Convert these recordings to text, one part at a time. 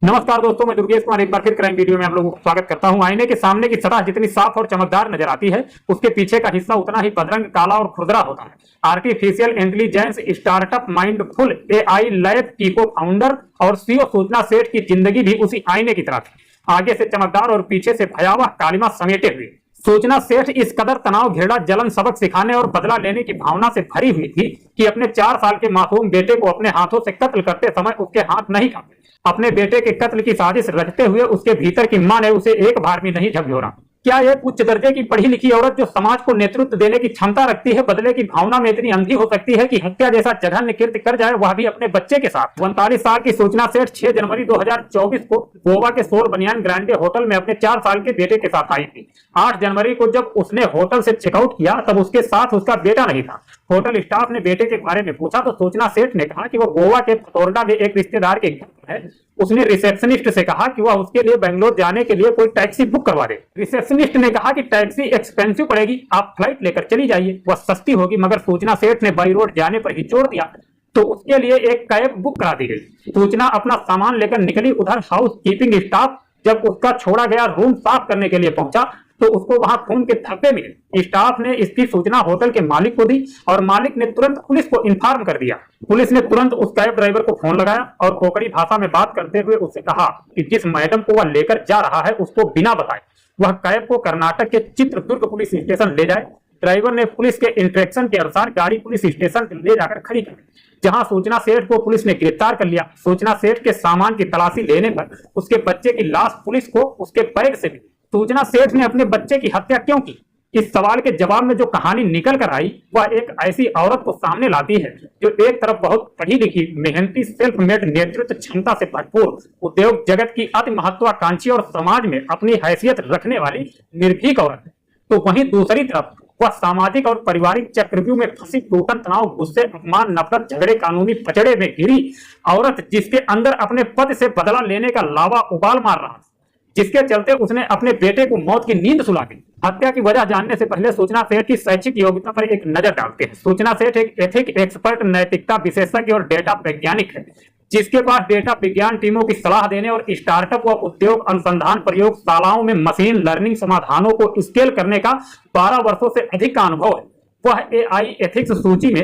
नमस्कार दोस्तों, मैं दुर्गेश कुमार एक बार फिर क्राइम वीडियो में आप लोगों को स्वागत करता हूं। आईने के सामने की सतह जितनी साफ और चमकदार नजर आती है, उसके पीछे का हिस्सा उतना ही बदरंग, काला और खुरदरा होता है। Artificial intelligence startup mindful AI lab की को फाउंडर और सीईओ सूचना सेठ की जिंदगी भी उसी आईने की तरह थी, आगे से चमकदार और पीछे से भयावह कालिमा समेटे हुए। सूचना सेठ इस कदर तनाव घेरा जलन सबक सिखाने और बदला लेने की भावना से भरी हुई थी कि अपने 4 साल के मासूम बेटे को अपने हाथों से कत्ल करते समय उसके हाथ नहीं कांपे। अपने बेटे के कत्ल की साजिश रचते हुए उसके भीतर की मां ने उसे एक बार भी नहीं झकझोरा। क्या एक उच्च दर्जे की पढ़ी लिखी औरत जो समाज को नेतृत्व देने की क्षमता रखती है, बदले की भावना में इतनी अंधी हो सकती है कि हत्या जैसा जघन्य कृत्य कर जाए, वह भी अपने बच्चे के साथ? 39 साल की सूचना सेठ 6 जनवरी 2024 को गोवा के सोल बनियान ग्रांडे होटल में अपने 4 साल के बेटे के साथ आई थी। 8 जनवरी को जब उसने होटल से चेकआउट किया तब उसके साथ उसका बेटा नहीं था। होटल स्टाफ ने बेटे के बारे में पूछा तो सूचना सेठ ने कहा कि वो गोवा के फतोरडा में एक रिश्तेदार के घर है। उसने रिसेप्शनिस्ट से कहा कि वह उसके लिए बेंगलोर जाने के लिए कोई टैक्सी बुक करवा दे। रिसेप्शनिस्ट ने कहा कि टैक्सी एक्सपेंसिव पड़ेगी, आप फ्लाइट लेकर चली जाइए, वह सस्ती होगी। मगर सूचना सेठ ने बाई रोड जाने पर ही छोड़ दिया तो उसके लिए एक कैब बुक करा दी गई। सूचना अपना सामान लेकर निकली। उधर हाउस कीपिंग स्टाफ जब उसका छोड़ा गया रूम साफ करने के लिए पहुंचा तो उसको वहां खून के धब्बे मिले। स्टाफ ने इसकी सूचना होटल के मालिक को दी और मालिक ने तुरंत पुलिस को इन्फॉर्म कर दिया। पुलिस ने तुरंत उस कैब ड्राइवर को फोन लगाया और खोखड़ी भाषा में बात करते हुए उससे कहा कि जिस मैडम को वह लेकर जा रहा है उसको बिना बताए वह कैब को कर्नाटक के चित्रदुर्ग पुलिस स्टेशन ले जाए। ड्राइवर ने पुलिस के इंस्ट्रक्शन के अनुसार गाड़ी पुलिस स्टेशन ले जाकर खड़ी कर दी, जहां सूचना सेठ को पुलिस ने गिरफ्तार कर लिया। सूचना सेठ के सामान की तलाशी लेने पर उसके बच्चे की लाश पुलिस को उसके बैग से मिली। सूचना सेठ ने अपने बच्चे की हत्या क्यों की? इस सवाल के जवाब में जो कहानी निकल कर आई वह एक ऐसी औरत को सामने लाती है जो एक तरफ बहुत पढ़ी लिखी, मेहनती, सेल्फ मेड, नेतृत्व क्षमता से भरपूर, उद्योग जगत की अति महत्वाकांक्षी और समाज में अपनी हैसियत रखने वाली निर्भीक औरत है, तो वहीं दूसरी तरफ वह सामाजिक और पारिवारिक चक्रव्यूह में फंसी, टूटन, तनाव, गुस्से, अपमान, नफरत, झगड़े, कानूनी पचड़े में घिरी औरत, जिसके अंदर अपने पद से बदला लेने का लावा उबाल मार रहा, जिसके चलते उसने अपने बेटे को मौत की नींद सुला दी। हत्या की वजह जानने से पहले सूचना सेठ की शैक्षिक योग्यता पर एक नजर डालते हैं। सूचना सेठ एक एथिक एक्सपर्ट, नैतिकता विशेषज्ञ और डेटा वैज्ञानिक है, जिसके पास डेटा विज्ञान टीमों की सलाह देने और स्टार्टअप व उद्योग अनुसंधान प्रयोगशालाओं में मशीन लर्निंग समाधानों को स्केल करने का 12 वर्षों से अधिक का अनुभव है। वह एआई एथिक्स सूची में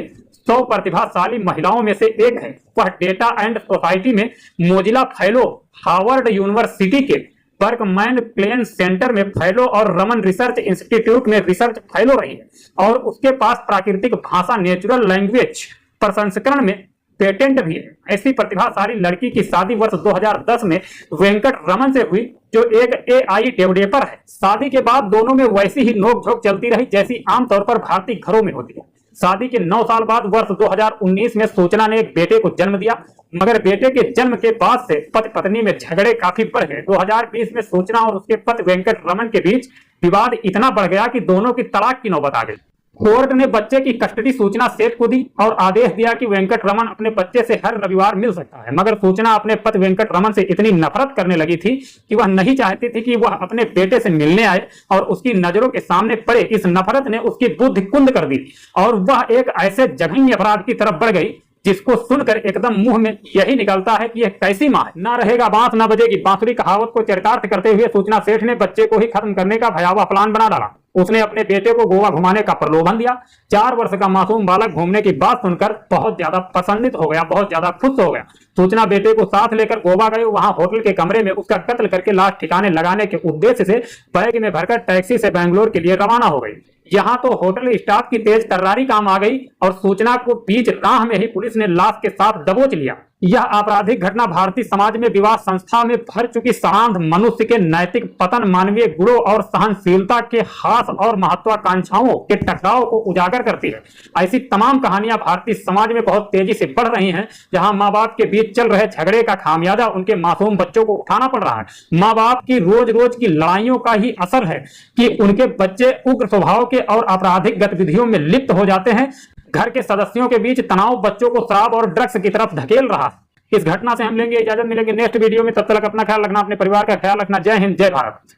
100 प्रतिभाशाली महिलाओं में से एक है। वह डेटा एंड सोसाइटी में मोजिला फेलो, हार्वर्ड यूनिवर्सिटी के बर्कमैन प्लेन सेंटर में फेलो और रमन रिसर्च इंस्टीट्यूट में रिसर्च फेलो रही है और उसके पास प्राकृतिक भाषा, नेचुरल लैंग्वेज प्रसंस्करण में पेटेंट भी है। ऐसी प्रतिभाशाली लड़की की शादी वर्ष 2010 में वेंकट रमन से हुई, जो एक एआई डेवलपर है। शादी के बाद दोनों में वैसी ही नोकझोंक चलती रही जैसी आमतौर पर भारतीय घरों में होती है। शादी के 9 साल बाद वर्ष 2019 में सूचना ने एक बेटे को जन्म दिया, मगर बेटे के जन्म के बाद से पति पत्नी में झगड़े काफी बढ़ गए। 2020 में सूचना और उसके पति वेंकट रमन के बीच विवाद इतना बढ़ गया कि दोनों की तलाक की नौबत आ गई। कोर्ट ने बच्चे की कस्टडी सूचना सेठ को दी और आदेश दिया कि वेंकट रमन अपने बच्चे से हर रविवार मिल सकता है। मगर सूचना अपने पति वेंकट रमन से इतनी नफरत करने लगी थी कि वह नहीं चाहती थी कि वह अपने बेटे से मिलने आए और उसकी नजरों के सामने पड़े। इस नफरत ने उसकी बुद्धि कुंद कर दी और वह एक ऐसे जघन्य अपराध की तरफ बढ़ गई जिसको सुनकर एकदम मुंह में यही निकलता है कि यह कैसी मां है। ना रहेगा बांस न बजेगी बांसुरी कहावत को चरितार्थ करते हुए सूचना सेठ ने बच्चे को ही खत्म करने का भयावह प्लान बना डाला। उसने अपने बेटे को गोवा घुमाने का प्रलोभन दिया। 4 वर्ष का मासूम बालक घूमने की बात सुनकर बहुत ज्यादा प्रसन्नित हो गया, बहुत ज्यादा खुश हो गया। सूचना बेटे को साथ लेकर गोवा गए। वहां होटल के कमरे में उसका कत्ल करके लाश ठिकाने लगाने के उद्देश्य से बैग में भरकर टैक्सी से बेंगलोर के लिए रवाना हो गई। यहाँ तो होटल स्टाफ की तेज तर्रारी काम आ गई और सूचना को बीच राह में ही पुलिस ने लाश के साथ दबोच लिया। यह आपराधिक घटना भारतीय समाज में विवाह संस्था में भर चुकी शांत मनुष्य के नैतिक पतन, मानवीय गुणों और सहनशीलता के हास और महत्वाकांक्षाओं के टकराव को उजागर करती है। ऐसी तमाम कहानियां भारतीय समाज में बहुत तेजी से बढ़ रही हैं, जहां माँ बाप के बीच चल रहे झगड़े का खामियाजा उनके मासूम बच्चों को उठाना पड़ रहा है। माँ बाप की रोज रोज की लड़ाइयों का ही असर है कि उनके बच्चे उग्र स्वभाव के और आपराधिक गतिविधियों में लिप्त हो जाते हैं। घर के सदस्यों के बीच तनाव बच्चों को शराब और ड्रग्स की तरफ धकेल रहा है। इस घटना से हम लेंगे इजाजत, मिलेंगे नेक्स्ट वीडियो में। तब तक अपना ख्याल रखना, अपने परिवार का ख्याल रखना। जय हिंद, जय भारत।